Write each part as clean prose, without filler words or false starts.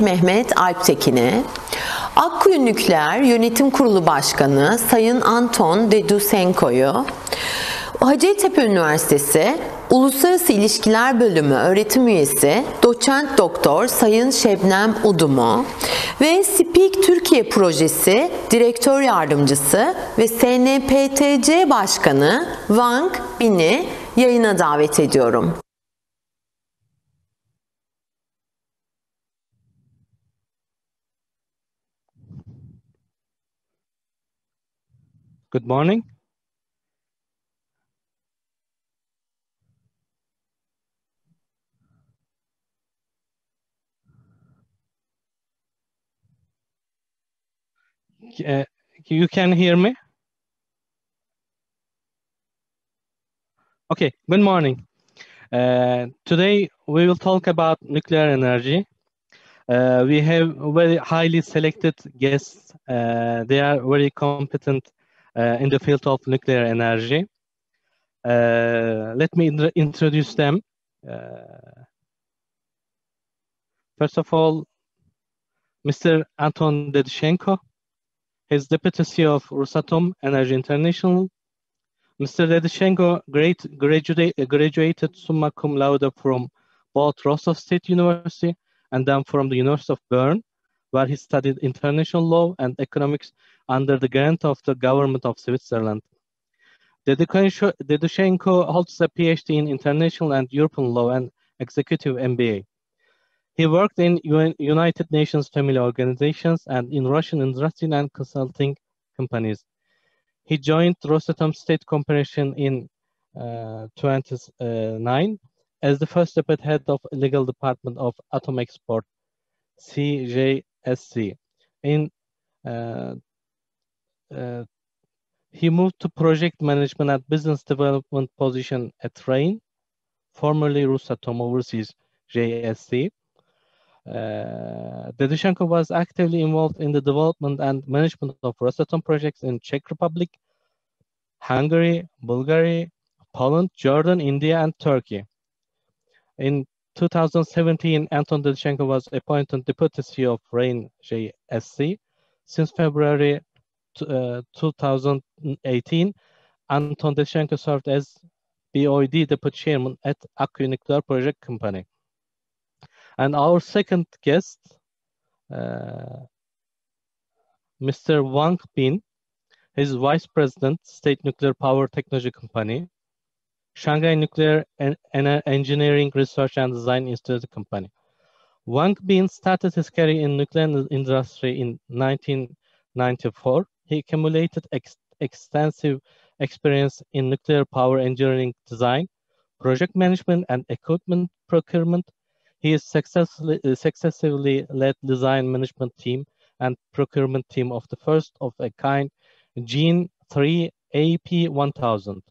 Mehmet ALPTEKİN'i, Akkuyu Nükleer Yönetim Kurulu Başkanı Sayın Anton DEDUSENKO'yu, Hacettepe Üniversitesi Uluslararası İlişkiler Bölümü öğretim üyesi Doçent Doktor Sayın Şebnem UDUM'u ve Speak Türkiye Projesi Direktör Yardımcısı ve SNPTC Başkanı Wang Bin'i yayına davet ediyorum. Good morning. You can hear me? Okay, good morning. Today we will talk about nuclear energy. We have very highly selected guests. They are very competent in the field of nuclear energy. Let me introduce them. First of all, Mr. Anton DEDUSENKO. He's Deputy CEO of Rosatom Energy International. Mr. DEDUSENKO graduated summa cum laude from both Rostov State University and then from the University of Bern, where he studied international law and economics under the grant of the government of Switzerland. DEDUSENKO holds a PhD in international and European law and executive MBA. He worked in United Nations Family Organizations and in Russian industry and consulting companies. He joined Rosatom State Corporation in 2009 as the first deputy head of legal department of Atom Export, CJSC. He moved to project management and business development position at RAIN, formerly Rosatom Overseas JSC. DEDUSENKO was actively involved in the development and management of Rosatom projects in Czech Republic, Hungary, Bulgaria, Poland, Jordan, India, and Turkey. In 2017, Anton DEDUSENKO was appointed Deputy CEO of RAIN JSC. Since February 2018, Anton DEDUSENKO served as BOD Deputy Chairman at Akkuyu Nükleer Project Company. And our second guest, Mr. Wang Bin, is Vice President, State Nuclear Power Technology Company, Shanghai Nuclear Engineering Research and Design Institute Company. Wang Bin started his career in nuclear industry in 1994. He accumulated extensive experience in nuclear power engineering design, project management, and equipment procurement. He has successfully led design management team and procurement team of the first of a kind Gen 3 AP1000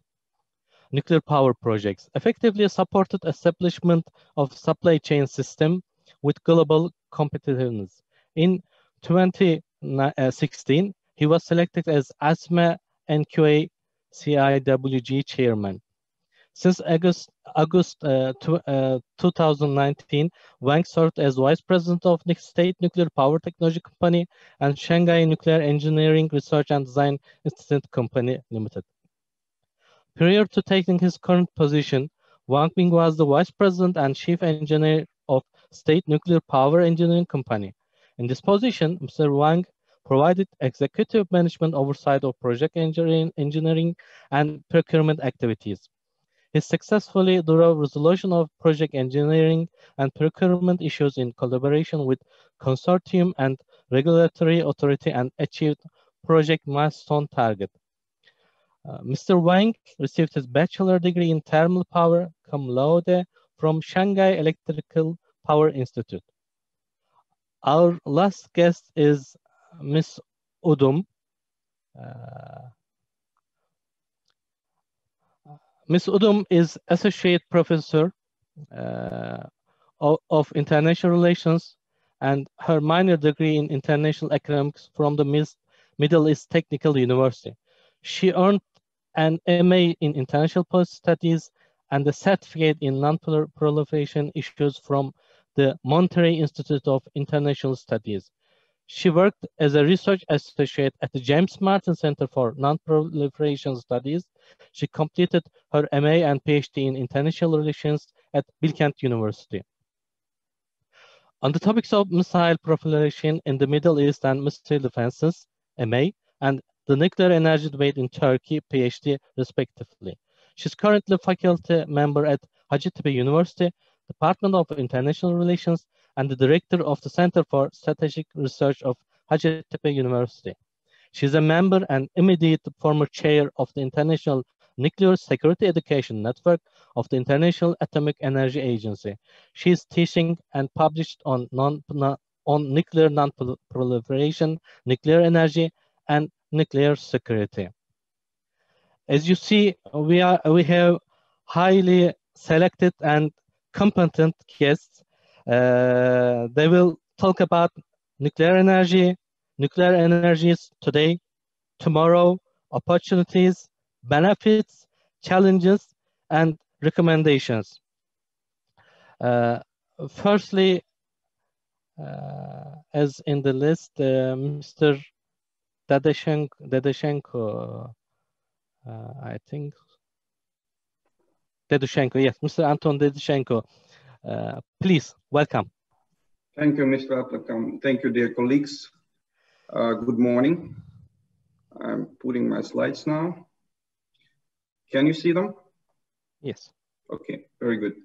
nuclear power projects, effectively supported establishment of supply chain system with global competitiveness. In 2016, he was selected as ASME NQA CIWG chairman. Since August 2019, Wang served as Vice President of the State Nuclear Power Technology Company and Shanghai Nuclear Engineering Research and Design Institute Company Limited. Prior to taking his current position, Wang Bin was the Vice President and Chief Engineer of State Nuclear Power Engineering Company. In this position, Mr. Wang provided executive management oversight of project engineering and procurement activities. He successfully drove resolution of project engineering and procurement issues in collaboration with consortium and regulatory authority and achieved project milestone target. Mr. Wang received his bachelor degree in thermal power cum laude from Shanghai Electrical Power Institute. Our last guest is Ms. UDUM. Ms. UDUM is Associate Professor of International Relations and her minor degree in International Economics from the Middle East Technical University. She earned an MA in International Policy Studies and a certificate in Non-Proliferation Issues from the Monterey Institute of International Studies. She worked as a research associate at the James Martin Center for Non-Proliferation Studies. She completed her MA and PhD in International Relations at Bilkent University. On the topics of missile proliferation in the Middle East and missile defenses, MA, and the nuclear energy debate in Turkey, PhD, respectively. She's currently faculty member at Hacettepe University, Department of International Relations, and the director of the Center for Strategic Research of Hacettepe University. She is a member and immediate former chair of the International Nuclear Security Education Network of the International Atomic Energy Agency. She is teaching and published on nuclear non-proliferation, nuclear energy, and nuclear security. As you see, we have highly selected and competent guests. They will talk about nuclear energies today, tomorrow, opportunities, benefits, challenges, and recommendations. Firstly, as in the list, Mr. DEDUSENKO, I think. DEDUSENKO, yes, Mr. Anton DEDUSENKO. Please, welcome. Thank you, Mr. ALPTEKİN. Thank you, dear colleagues. Good morning. I'm putting my slides now. Can you see them? Yes. Okay, very good.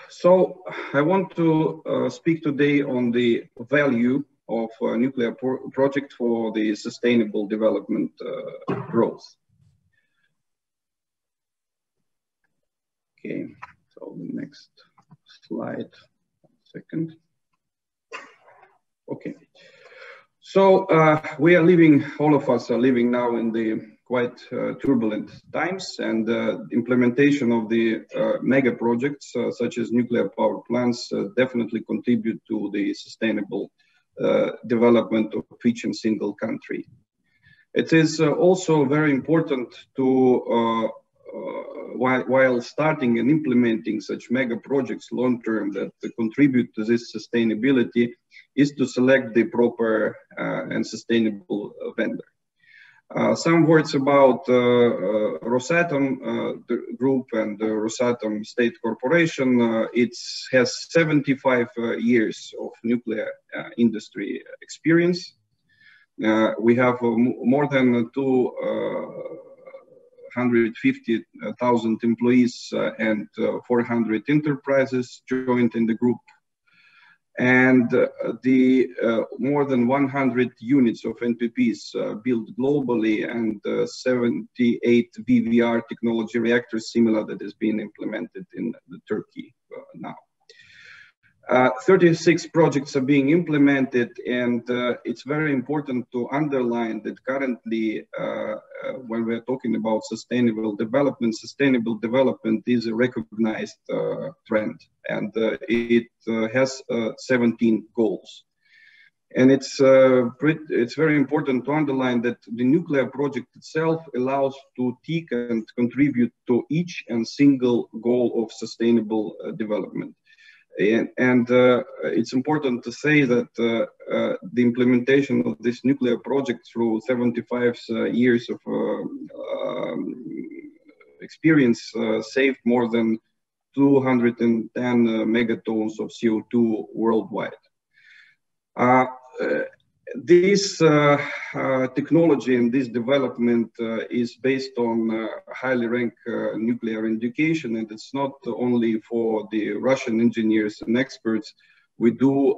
So I want to speak today on the value of a nuclear project for the sustainable development growth. Okay, so the next slide, 1 second. Okay, so we are living, all of us are living now in the quite turbulent times, and implementation of the mega projects such as nuclear power plants definitely contribute to the sustainable development of each and single country. It is also very important to while starting and implementing such mega projects long term that contribute to this sustainability is to select the proper and sustainable vendor. Some words about Rosatom group and Rosatom State Corporation. It has 75 years of nuclear industry experience. We have more than 250,000 employees and 400 enterprises joined in the group. And the more than 100 units of NPPs built globally, and 78 VVR technology reactors similar that is being implemented in Turkey now. 36 projects are being implemented, and it's very important to underline that currently when we're talking about sustainable development is a recognized trend, and it has 17 goals. And it's very important to underline that the nuclear project itself allows to take and contribute to each and single goal of sustainable development. And it's important to say that the implementation of this nuclear project through 75 years of experience saved more than 210 megatons of CO2 worldwide. This technology and this development is based on highly ranked nuclear education, and it's not only for the Russian engineers and experts. We do,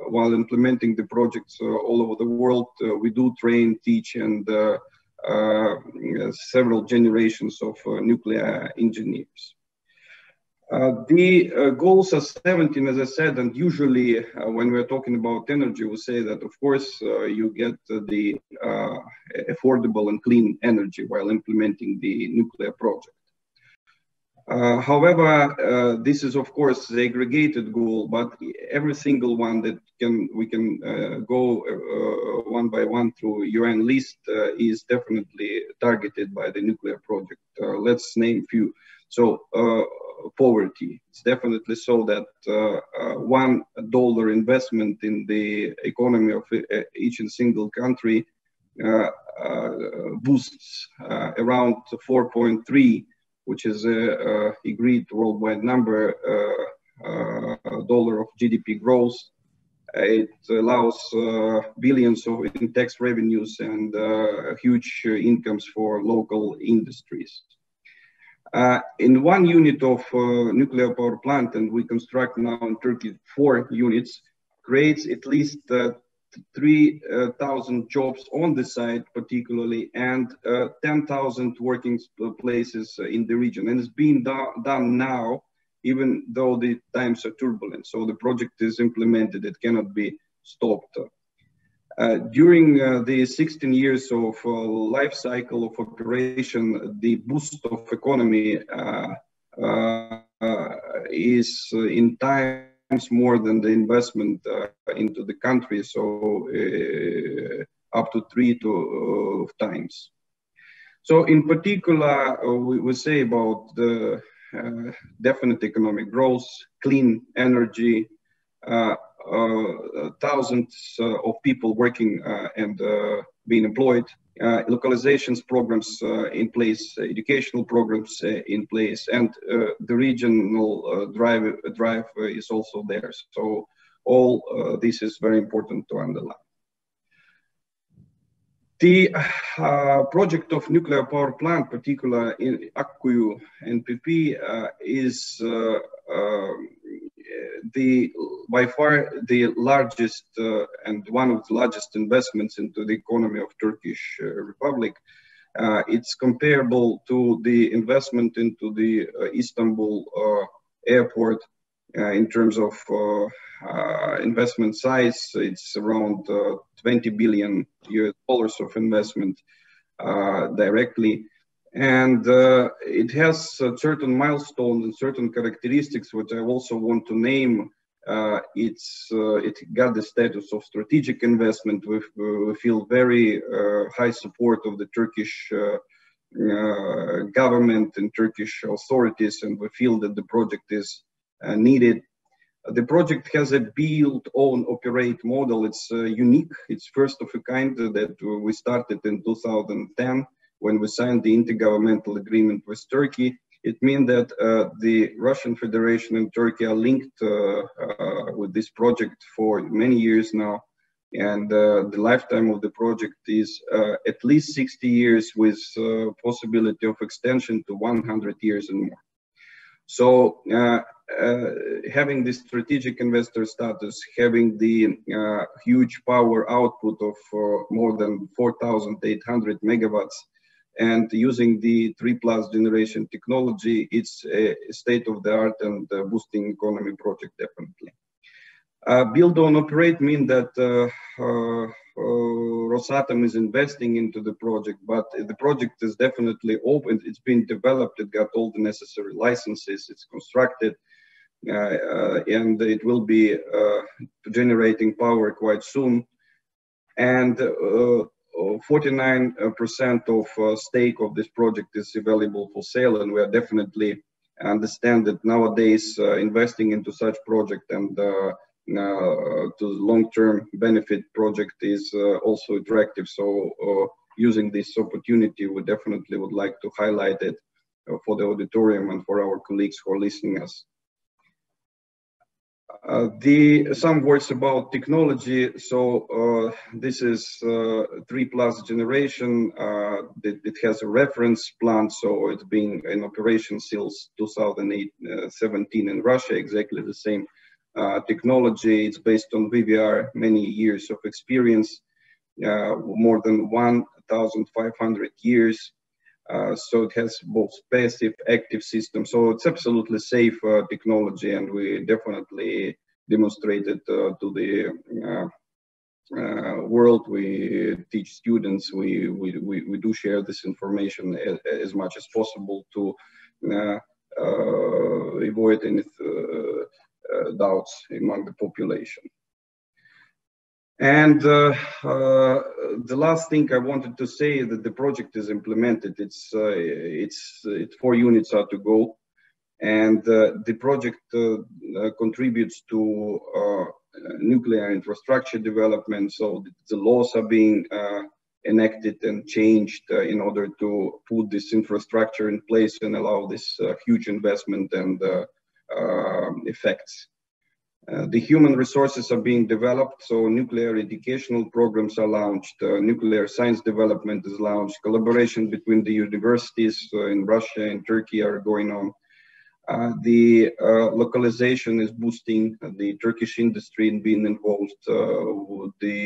while implementing the projects all over the world, we do train, teach, and several generations of nuclear engineers. The goals are 17, as I said, and usually when we're talking about energy, we say that, of course, you get the affordable and clean energy while implementing the nuclear project. However, this is, of course, the aggregated goal, but every single one that we can go one by one through UN list is definitely targeted by the nuclear project. Let's name a few. So poverty. It's definitely so that $1 investment in the economy of each and single country boosts around 4.3, which is a agreed worldwide number, dollar of GDP growth. It allows billions in tax revenues and huge incomes for local industries. In 1 unit of nuclear power plant, and we construct now in Turkey 4 units, creates at least 3,000 jobs on the site particularly, and 10,000 working places in the region. And it's being done now, even though the times are turbulent. So the project is implemented, it cannot be stopped. During the 16 years of life cycle of operation, the boost of economy is in times more than the investment into the country, so up to 3 times. So in particular, we say about the definite economic growth, clean energy, thousands of people working and being employed, localizations programs in place, educational programs in place, and the regional drive is also there. So all this is very important to underline. The project of nuclear power plant, particularly in Akkuyu NPP, is by far the largest and one of the largest investments into the economy of Turkish Republic. It's comparable to the investment into the Istanbul airport in terms of investment size. It's around $20 billion of investment directly. And it has certain milestones and certain characteristics, which I also want to name. It got the status of strategic investment. We feel very high support of the Turkish government and Turkish authorities, and we feel that the project is needed. The project has a build, own, operate model. It's unique. It's first of a kind that we started in 2010 when we signed the intergovernmental agreement with Turkey. It means that the Russian Federation and Turkey are linked with this project for many years now. And the lifetime of the project is at least 60 years with possibility of extension to 100 years and more. So having this strategic investor status, having the huge power output of more than 4,800 megawatts, and using the 3+ generation technology, it's a state-of-the-art and boosting economy project, definitely. Build on operate mean that Rosatom is investing into the project, but the project is definitely open. It's been developed, it got all the necessary licenses, it's constructed, and it will be generating power quite soon. And 49% of stake of this project is available for sale, and we are definitely understand that nowadays investing into such project and to long-term benefit project is also attractive. So using this opportunity, we definitely would like to highlight it for the auditorium and for our colleagues who are listening us. Some words about technology. So this is 3+ generation. It has a reference plant, so it's been in operation since 2017 in Russia, exactly the same technology. It's based on VVR, many years of experience, more than 1,500 years. So it has both passive, active systems. So it's absolutely safe technology, and we definitely demonstrated to the world. We teach students. We do share this information as much as possible to avoid any doubts among the population. And the last thing I wanted to say is that the project is implemented. It's 4 units are to go, And the project contributes to nuclear infrastructure development. So the laws are being enacted and changed in order to put this infrastructure in place and allow this huge investment and effects. The human resources are being developed, so nuclear educational programs are launched, nuclear science development is launched, collaboration between the universities in Russia and Turkey are going on. The localization is boosting the Turkish industry in being involved. The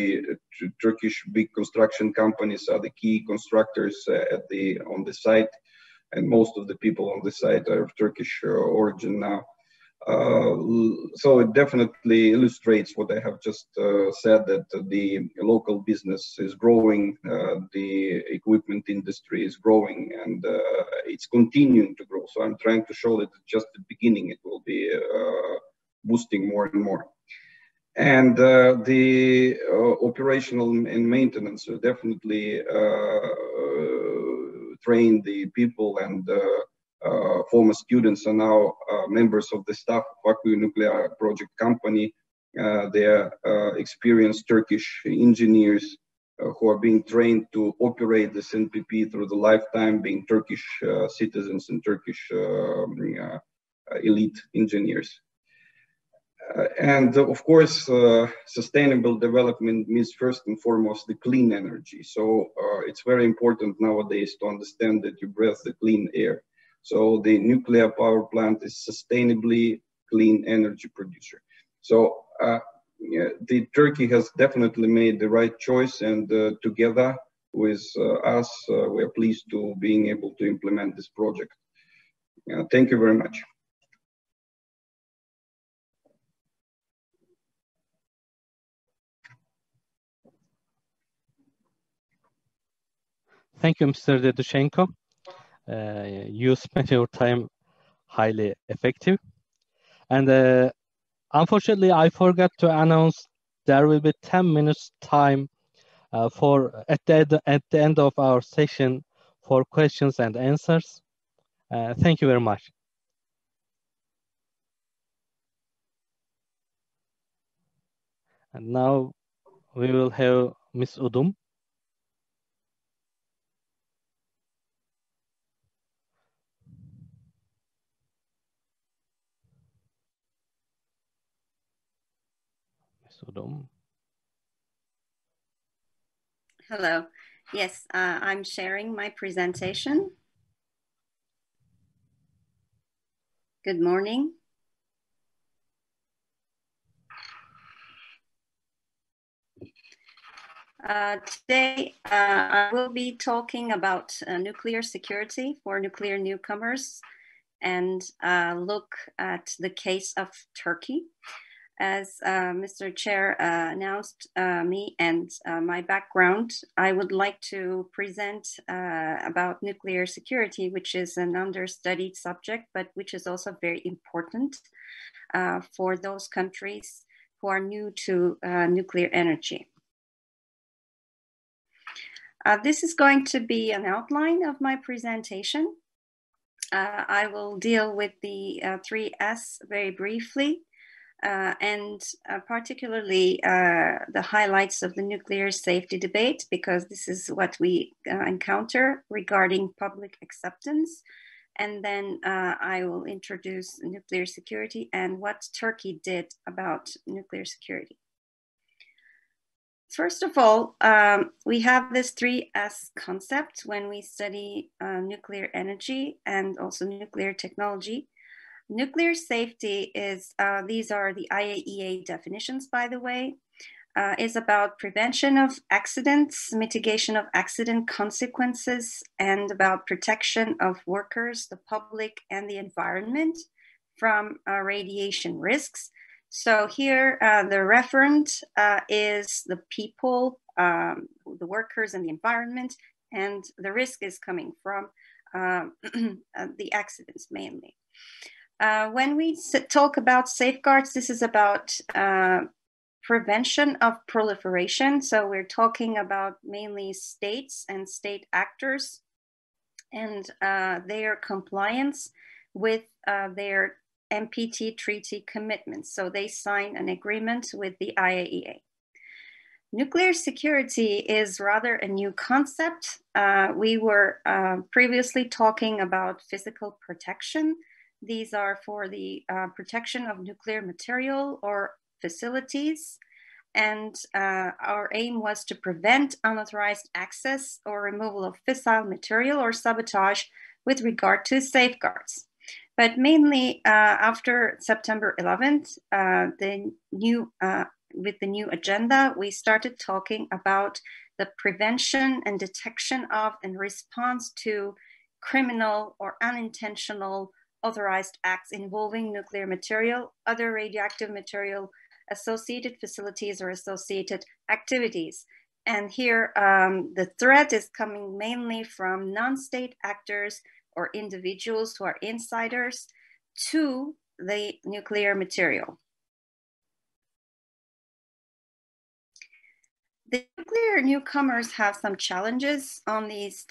Turkish big construction companies are the key constructors on the site, and most of the people on the site are of Turkish origin now. So it definitely illustrates what I have just said, that the local business is growing, the equipment industry is growing, and it's continuing to grow. So I'm trying to show that just at the beginning it will be boosting more and more. And the operational and maintenance will definitely train the people, and former students are now members of the staff of Akkuyu Nuclear Project Company. They are experienced Turkish engineers who are being trained to operate the SNPP through the lifetime, being Turkish citizens and Turkish elite engineers. And of course, sustainable development means first and foremost the clean energy. So it's very important nowadays to understand that you breathe the clean air. So the nuclear power plant is sustainably clean energy producer. So the Turkey has definitely made the right choice, and together with us, we are pleased to being able to implement this project. Thank you very much. Thank you, Mr. DEDUSENKO. You spent your time highly effective. And unfortunately, I forgot to announce there will be 10 minutes time at the end of our session for questions and answers. Thank you very much. And now we will have Ms. UDUM. Hello. Yes, I'm sharing my presentation. Good morning. Today, I will be talking about nuclear security for nuclear newcomers and look at the case of Turkey. As Mr. Chair announced me and my background, I would like to present about nuclear security, which is an understudied subject, but which is also very important for those countries who are new to nuclear energy. This is going to be an outline of my presentation. I will deal with the 3S very briefly. And particularly the highlights of the nuclear safety debate, because this is what we encounter regarding public acceptance. And then I will introduce nuclear security and what Turkey did about nuclear security. First of all, we have this 3S concept when we study nuclear energy and also nuclear technology. Nuclear safety is, these are the IAEA definitions, by the way, is about prevention of accidents, mitigation of accident consequences, and about protection of workers, the public, and the environment from radiation risks. So here, the referent is the people, the workers, and the environment, and the risk is coming from the accidents mainly. When we talk about safeguards, this is about prevention of proliferation. So we're talking about mainly states and state actors and their compliance with their NPT treaty commitments. So they signed an agreement with the IAEA. Nuclear security is rather a new concept. We were previously talking about physical protection. These are for the protection of nuclear material or facilities. And our aim was to prevent unauthorized access or removal of fissile material or sabotage with regard to safeguards. But mainly after September 11th, with the new agenda, we started talking about the prevention and detection of and response to criminal or unintentional authorized acts involving nuclear material, other radioactive material, associated facilities or associated activities. And here the threat is coming mainly from non-state actors or individuals who are insiders to the nuclear material. The nuclear newcomers have some challenges on these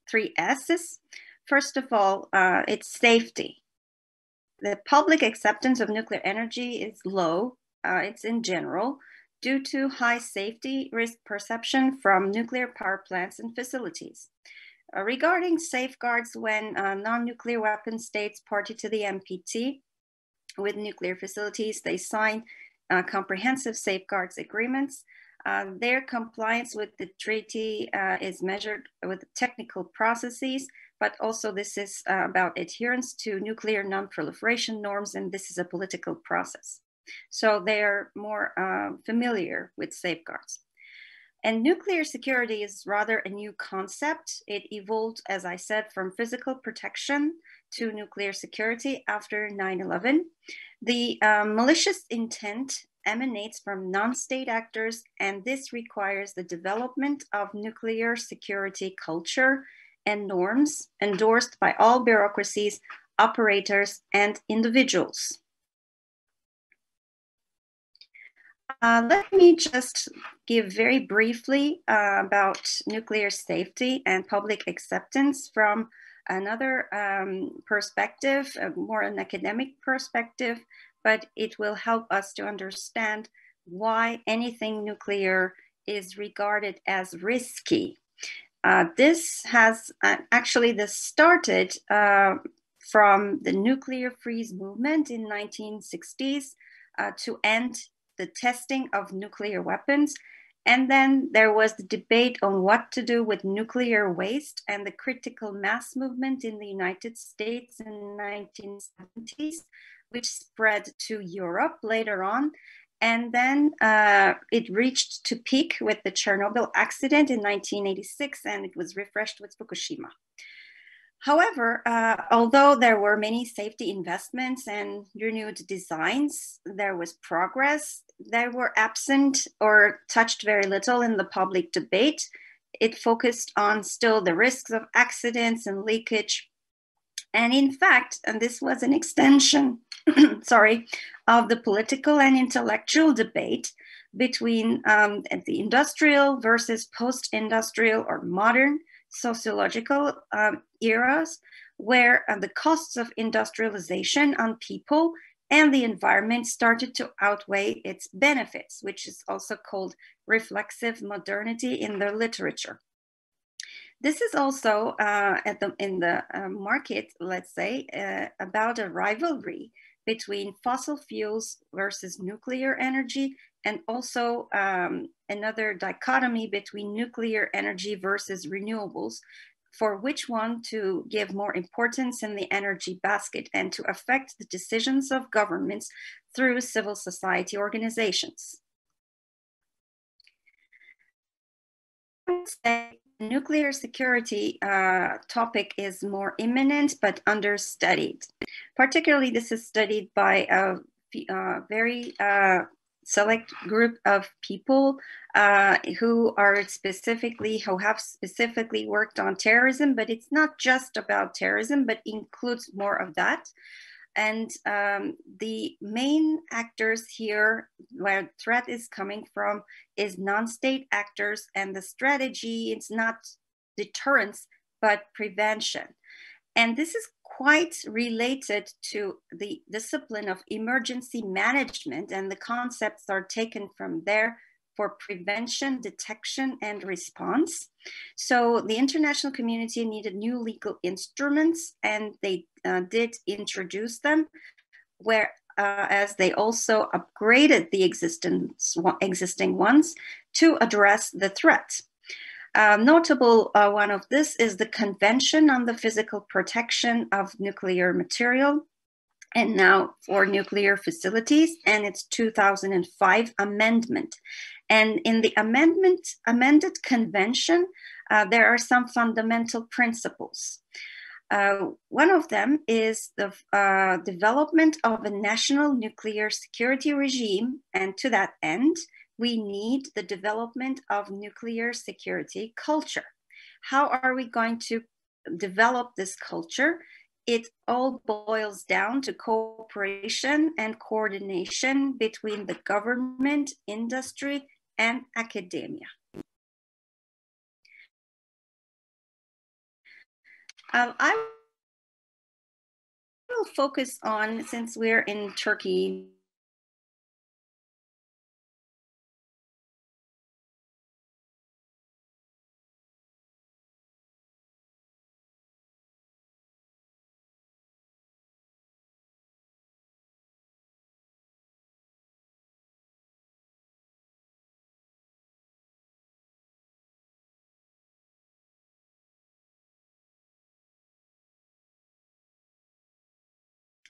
three S's. First of all, it's safety. The public acceptance of nuclear energy is low. It's in general due to high safety risk perception from nuclear power plants and facilities. Regarding safeguards, when non-nuclear weapon states party to the NPT with nuclear facilities, they sign comprehensive safeguards agreements. Their compliance with the treaty is measured with technical processes, but also this is about adherence to nuclear non-proliferation norms, and this is a political process. So they are more familiar with safeguards. And nuclear security is rather a new concept. It evolved, as I said, from physical protection to nuclear security after 9/11. The malicious intent emanates from non-state actors, and this requires the development of nuclear security culture and norms endorsed by all bureaucracies, operators, and individuals. Let me just give very briefly about nuclear safety and public acceptance from another perspective, more an academic perspective, but it will help us to understand why anything nuclear is regarded as risky. This has actually started from the nuclear freeze movement in 1960s to end the testing of nuclear weapons. And then there was the debate on what to do with nuclear waste and the critical mass movement in the United States in the 1970s, which spread to Europe later on. And then it reached to peak with the Chernobyl accident in 1986, and it was refreshed with Fukushima. However, although there were many safety investments and renewed designs, there was progress. They were absent or touched very little in the public debate. It focused on still the risks of accidents and leakage. And in fact, and this was an extension, sorry, of the political and intellectual debate between the industrial versus post-industrial or modern sociological eras, where the costs of industrialization on people and the environment started to outweigh its benefits, which is also called reflexive modernity in the literature. This is also in the market, let's say, about a rivalry between fossil fuels versus nuclear energy, and also another dichotomy between nuclear energy versus renewables, for which one to give more importance in the energy basket and to affect the decisions of governments through civil society organizations. I would say nuclear security topic is more imminent but understudied. Particularly, this is studied by a very select group of people who have specifically worked on terrorism, but it's not just about terrorism, but includes more of that. And the main actors here, where threat is coming from, is non-state actors, and the strategy is not deterrence, but prevention. And this is quite related to the discipline of emergency management, and the concepts are taken from there for prevention, detection, and response. So the international community needed new legal instruments, and they did introduce them, whereas they also upgraded the existing ones to address the threat. Notable one of this is the Convention on the Physical Protection of Nuclear Material, and now for nuclear facilities, and its 2005 amendment. And in the amended convention, there are some fundamental principles. One of them is the development of a national nuclear security regime, and to that end, we need the development of nuclear security culture. How are we going to develop this culture? It all boils down to cooperation and coordination between the government, industry, and academia. I will focus on, since we're in Turkey,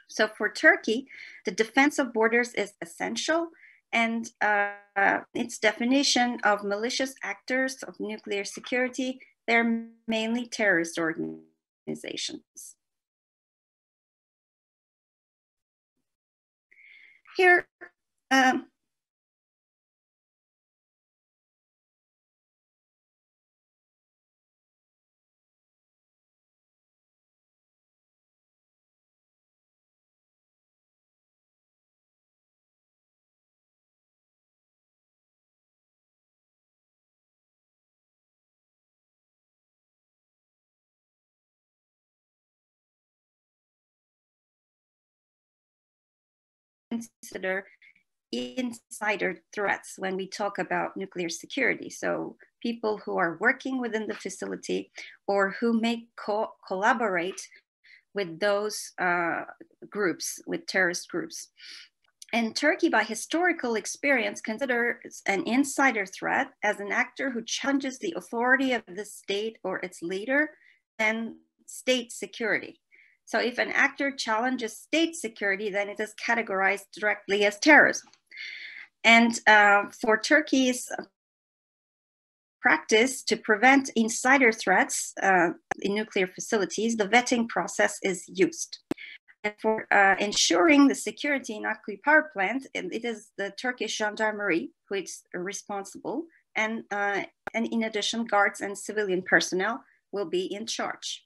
so for Turkey, the defense of borders is essential, and its definition of malicious actors of nuclear security, they're mainly terrorist organizations. Here, consider insider threats when we talk about nuclear security. So people who are working within the facility or who may collaborate with those groups, with terrorist groups. And Turkey, by historical experience, considers an insider threat as an actor who challenges the authority of the state or its leader and state security. So if an actor challenges state security, then it is categorized directly as terrorism. And for Turkey's practice to prevent insider threats in nuclear facilities, the vetting process is used. And for ensuring the security in Akkuyu power plant, it is the Turkish Gendarmerie who is responsible. And in addition, guards and civilian personnel will be in charge.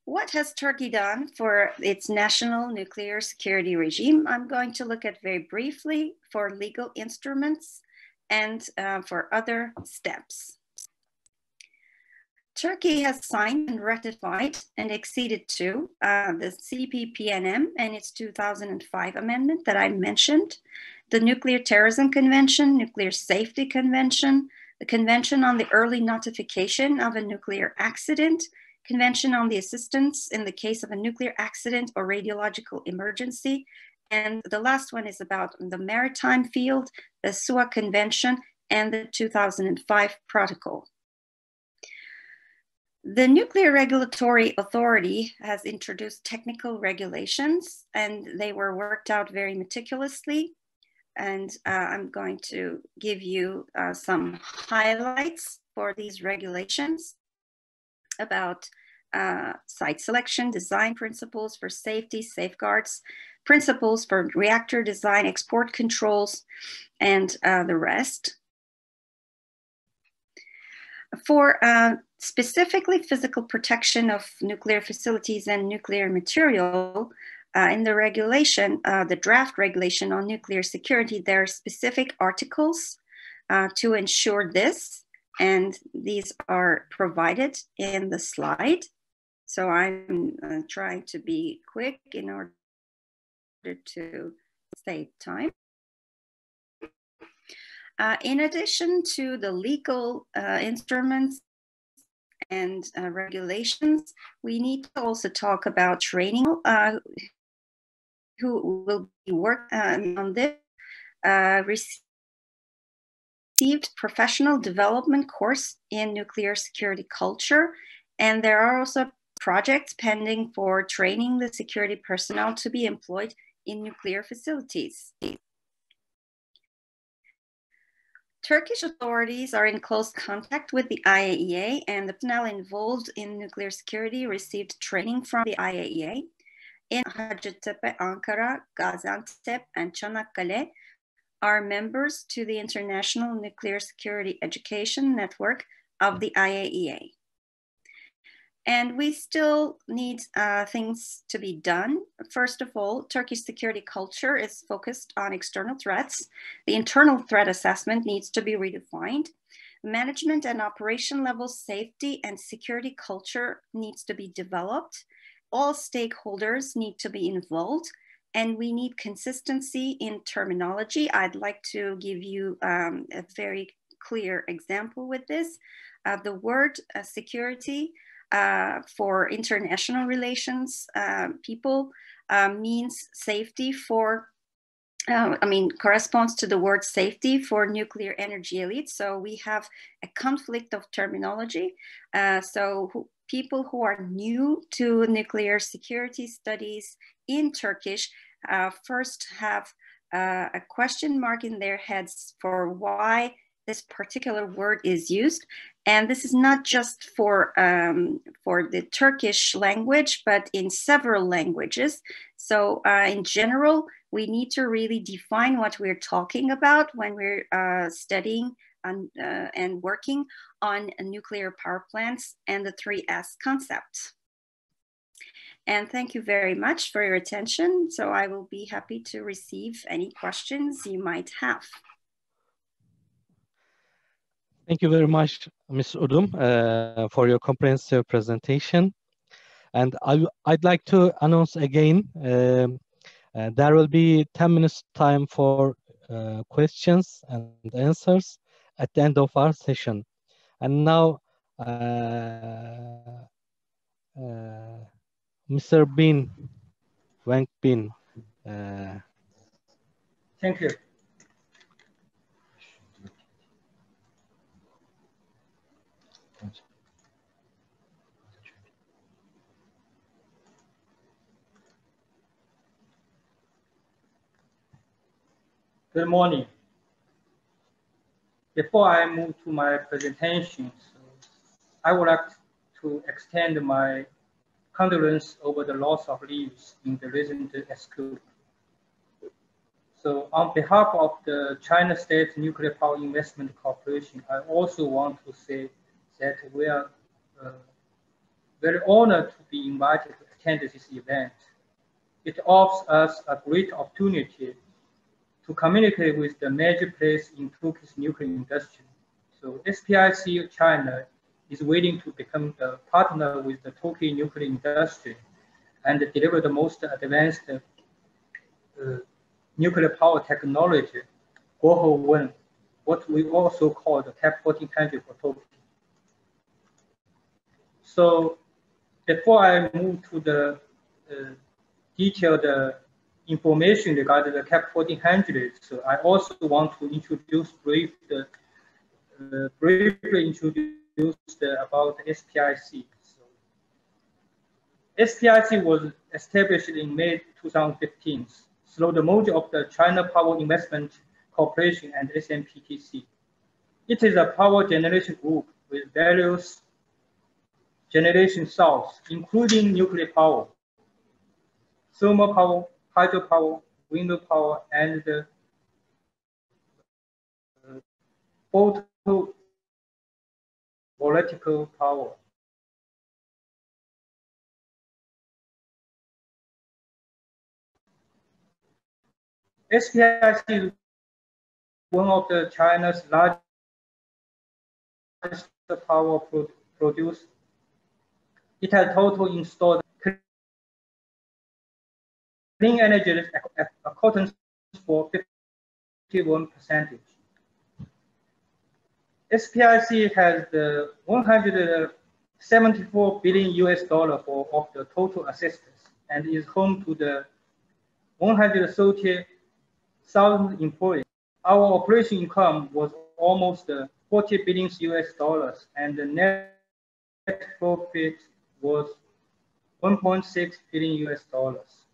What has Turkey done for its national nuclear security regime? I'm going to look at very briefly for legal instruments and for other steps. Turkey has signed and ratified and acceded to the CPPNM and its 2005 amendment that I mentioned, the Nuclear Terrorism Convention, Nuclear Safety Convention, the Convention on the Early Notification of a Nuclear Accident, Convention on the Assistance in the Case of a Nuclear Accident or Radiological Emergency, and the last one is about the maritime field, the SUA Convention, and the 2005 Protocol. The Nuclear Regulatory Authority has introduced technical regulations, and they were worked out very meticulously. And I'm going to give you some highlights for these regulations about site selection, design principles for safety, safeguards, principles for reactor design, export controls, and the rest. For specifically physical protection of nuclear facilities and nuclear material, in the regulation, the draft regulation on nuclear security, there are specific articles to ensure this, and these are provided in the slide. So I'm trying to be quick in order to save time. In addition to the legal instruments and regulations, we need to also talk about training. Who will be working on this, received professional development course in nuclear security culture, and there are also projects pending for training the security personnel to be employed in nuclear facilities. Turkish authorities are in close contact with the IAEA, and the personnel involved in nuclear security received training from the IAEA. In Hacettepe, Ankara, Gaziantep, and Çanakkale are members to the International Nuclear Security Education Network of the IAEA. And we still need things to be done. First of all, Turkish security culture is focused on external threats. The internal threat assessment needs to be redefined. Management and operation level safety and security culture needs to be developed. All stakeholders need to be involved, and we need consistency in terminology. I'd like to give you a very clear example with this. The word security for international relations people means safety for, corresponds to the word safety for nuclear energy elites. So we have a conflict of terminology. People who are new to nuclear security studies in Turkish first have a question mark in their heads for why this particular word is used. And this is not just for the Turkish language, but in several languages. So in general, we need to really define what we're talking about when we're studying and working on nuclear power plants and the 3S concept. And thank you very much for your attention. So I will be happy to receive any questions you might have. Thank you very much, Ms. UDUM, for your comprehensive presentation. And I'd like to announce again, there will be 10 minutes time for questions and answers at the end of our session. And now, Mr. Bin, Wang Bin. Thank you. Good morning. Before I move to my presentation, I would like to extend my condolence over the loss of lives in the recent earthquake. So on behalf of the China State Nuclear Power Investment Corporation, I also want to say that we are very honored to be invited to attend this event. It offers us a great opportunity to communicate with the major players in Turkey's nuclear industry. So SPIC China is willing to become the partner with the Turkey nuclear industry and deliver the most advanced nuclear power technology, Goho-1, what we also call the CAP 1400 for Turkey. So before I move to the detailed information regarding the CAP 1400, so I also want to introduce briefly about SPIC. So, SPIC was established in May 2015 through the merger of the China Power Investment Corporation and SNPTC. It is a power generation group with various generation sources, including nuclear power, thermal power, hydropower, wind power, and photovoltaic power. SPIC is one of China's largest power producers. It has total installed clean energy accordance for 51%. SPIC has the 174 billion US dollar of the total assistance and is home to the 130,000 employees. Our operation income was almost 40 billion US dollars and the net profit was 1.6 billion US dollars.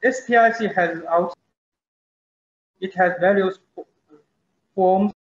SPIC has various forms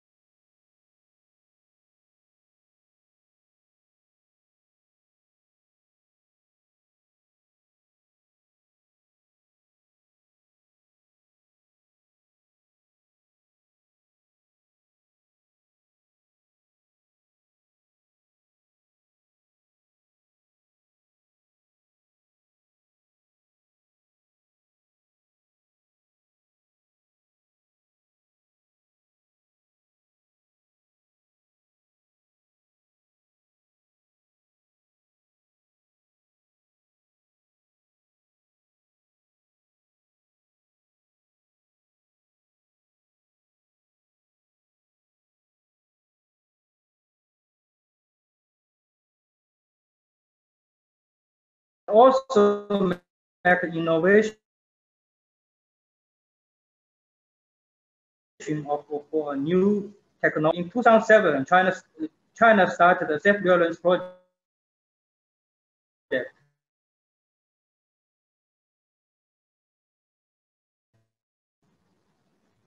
also make innovation for a new technology. In 2007, China started the self-reliance project.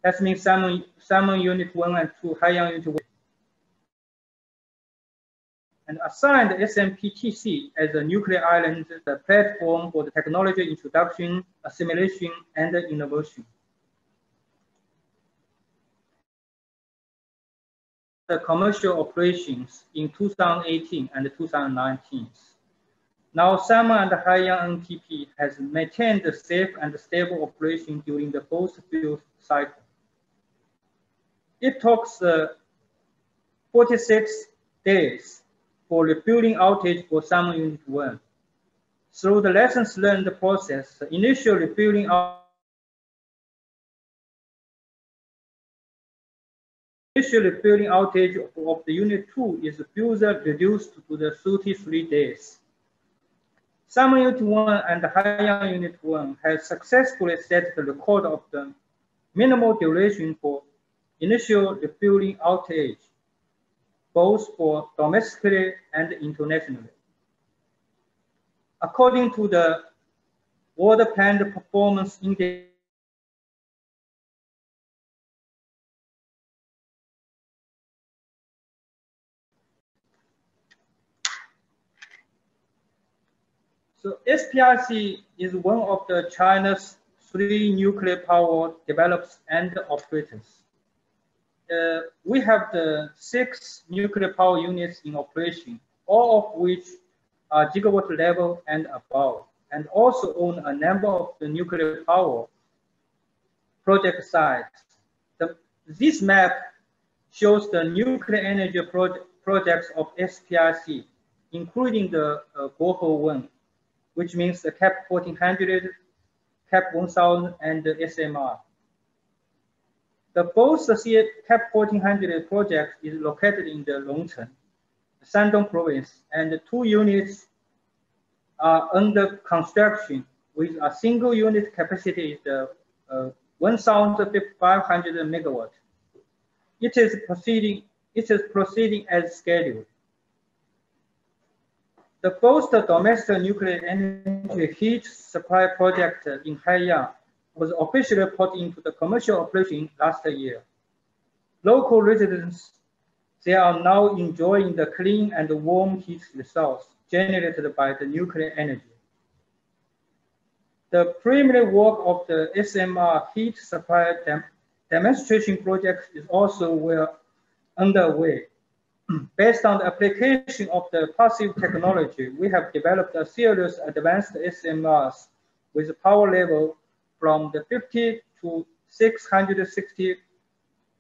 That means Salmon Unit 1 and 2, Haiyang Unit 1. And assigned SNPTC as a nuclear island, the platform for the technology introduction, assimilation, and innovation. The commercial operations in 2018 and 2019. Now, Salmon and Haiyang NTP has maintained the safe and stable operation during the post-fuel cycle. It took 46 days for refueling outage for Salmon Unit 1. Through the lessons learned process, the initial refueling outage of the Unit 2 is further reduced to the 33 days. Salmon Unit 1 and Haiyang Unit 1 has successfully set the record of the minimal duration for initial refueling outage, both for domestically and internationally. According to the Water Plant Performance Index, so SPIC is one of the China's 3 nuclear power developers and operators. We have the 6 nuclear power units in operation, all of which are gigawatt level and above, and also own a number of the nuclear power project sites. This map shows the nuclear energy projects of SPIC, including the Guohe 1, which means the CAP 1400, CAP 1000, and the SMR. Both the CAP 1400 project is located in the Longcheng, Shandong province, and the 2 units are under construction with a single unit capacity is 1,500 megawatt. It is proceeding as scheduled. Both the domestic nuclear energy heat supply project in Haiyang was officially put into the commercial operation last year. Local residents, they are now enjoying the clean and warm heat resource generated by the nuclear energy. The preliminary work of the SMR heat supply demonstration project is also well underway. Based on the application of the passive technology, we have developed a series of advanced SMRs with power level from the 50 to 660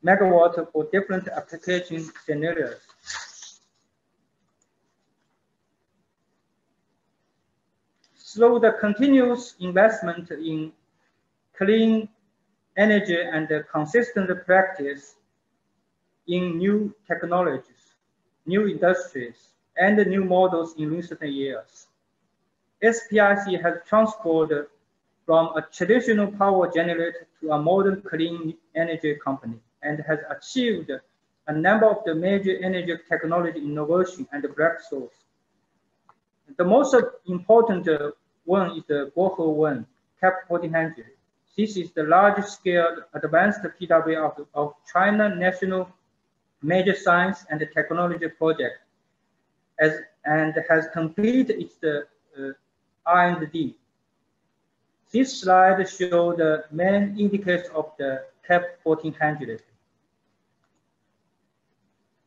megawatt for different application scenarios. through the continuous investment in clean energy and the consistent practice in new technologies, new industries, and new models in recent years, SPIC has transformed from a traditional power generator to a modern clean energy company and has achieved a number of the major energy technology innovation and breakthroughs. The most important one is the Bohe-1 CAP 1400. This is the large-scale advanced PW of China National Major Science and Technology Project, and has completed its R&D. This slide shows the main indicators of the CAP 1400.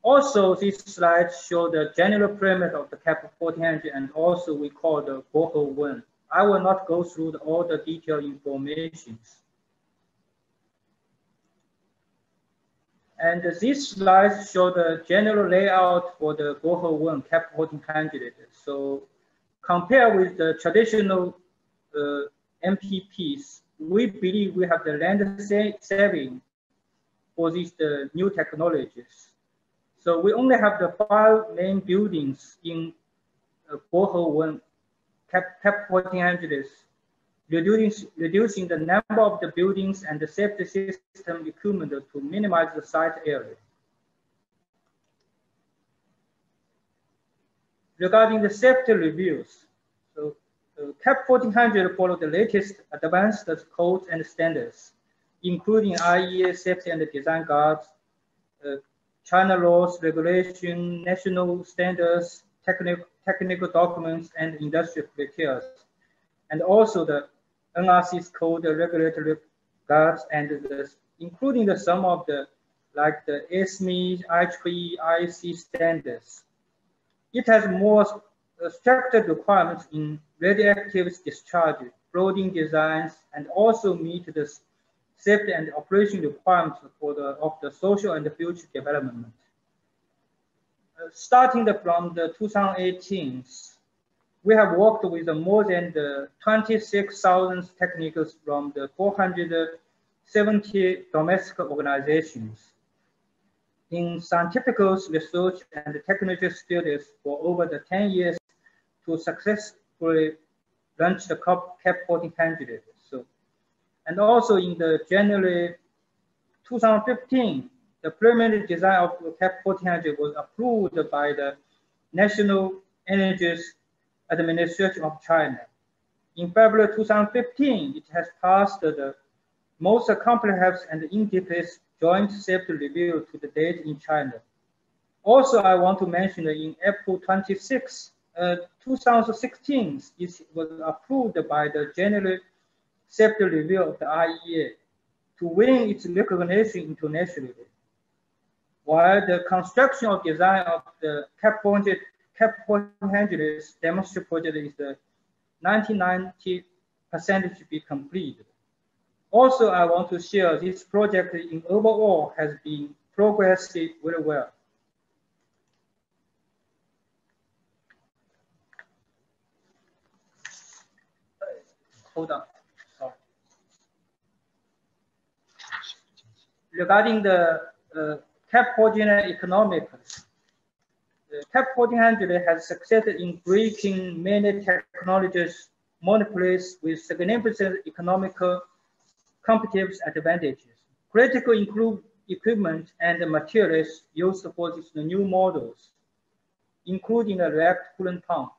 Also, this slide shows the general premise of the CAP 1400, and also we call the Bohe-1. I will not go through all the detailed information. And this slide shows the general layout for the Bohe-1 CAP 1400. So compared with the traditional MPPs, we believe we have the land saving for these new technologies. So we only have the 5 main buildings in Bohe-1 CAP 1400s, reducing the number of the buildings and the safety system equipment to minimize the site area. Regarding the safety reviews, so CAP 1400 follow the latest advanced codes and standards, including IEA safety and design guides, China laws, regulation, national standards, technical documents, and industrial criteria, and also the NRC's code, the regulatory guides, and including some of the like the SME, IEEE, IEC standards. It has more stricter requirements in radioactive discharge, flooding designs, and also meet the safety and operation requirements for of the social and the future development. Starting from the 2018, we have worked with more than 26,000 technicals from the 470 domestic organizations in scientific research and technical studies for over 10 years to successfully launch the CAP 1400. And also in the January 2015, the preliminary design of the CAP 1400 was approved by the National Energy Administration of China. In February 2015, it has passed the most comprehensive and in-depth joint safety review to the date in China. Also, I want to mention that in April 26, 2016, it was approved by the General Safety Review of the IEA to win its recognition internationally. While the construction of design of the CAP 1400 demonstration project is 90% to be completed. Also, I want to share this project in overall has been progressing very well. Hold on. Regarding the CAP 1400 economics, the CAP 1400 has succeeded in breaking many technologies monopolies with significant economical competitive advantages. Critical equipment and materials used for these new models, including the reactor coolant pump,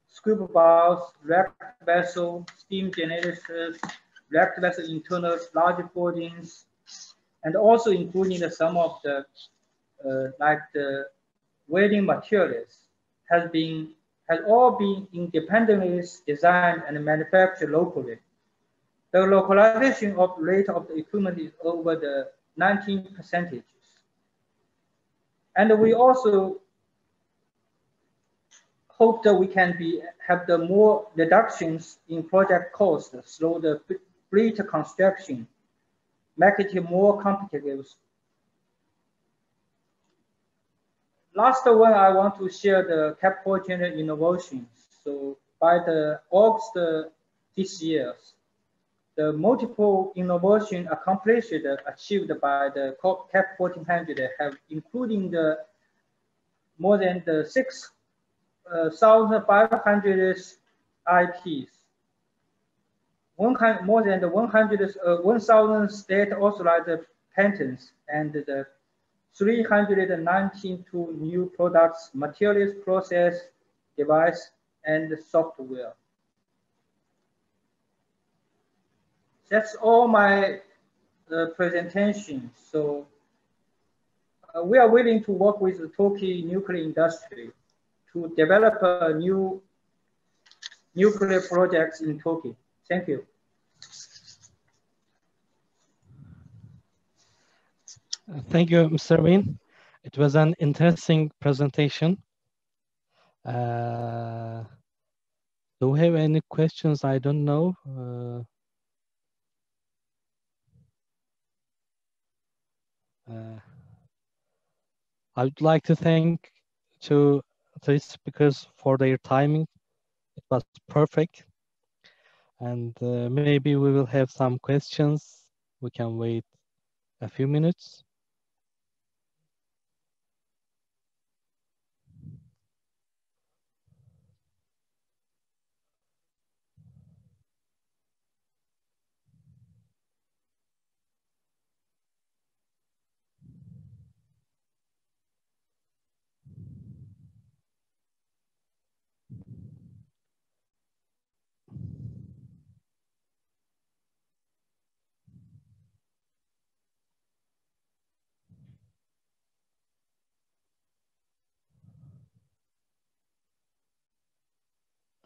scuba valves, reactor vessel, steam generators, reactor vessel internal large forgings, and also including some of the like the welding materials has all been independently designed and manufactured locally. The localization of rate of the equipment is over the 19%. And we also hope that we can have the more reductions in project costs through the fleet construction, make it more competitive. Last one, I want to share the CAP 1400 innovations. So by the August this year. The multiple innovation accomplished achieved by the CAP 1400 have including the more than the 6,500 IPs, more than the 1,000 state authorized patents, and the 392 new products, materials, process, device, and software. That's all my presentation. So we are willing to work with the Turkey nuclear industry to develop new nuclear projects in Turkey. Thank you. Thank you, Mr. Wayne. It was an interesting presentation. Do we have any questions? I don't know. I would like to thank to the speakers for their timing. It was perfect. And maybe we will have some questions. We can wait a few minutes.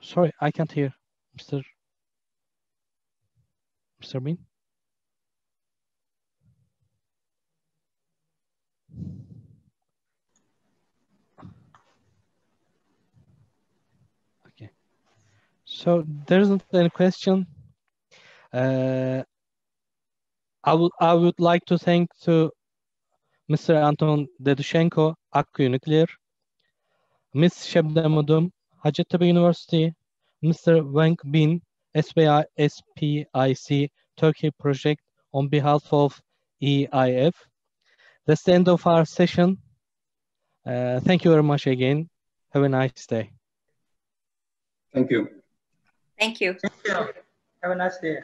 Sorry, I can't hear, Mr. Bean. Okay. So there isn't any question. I would like to thank to Mr. Anton DEDUSENKO, Akkuyu Nükleer, Ms. Şebnem UDUM, Hacettepe University, Mr. Wang Bin, SPIC Turkey project on behalf of EIF. That's the end of our session. Thank you very much again. Have a nice day. Thank you. Thank you. Thank you. Have a nice day.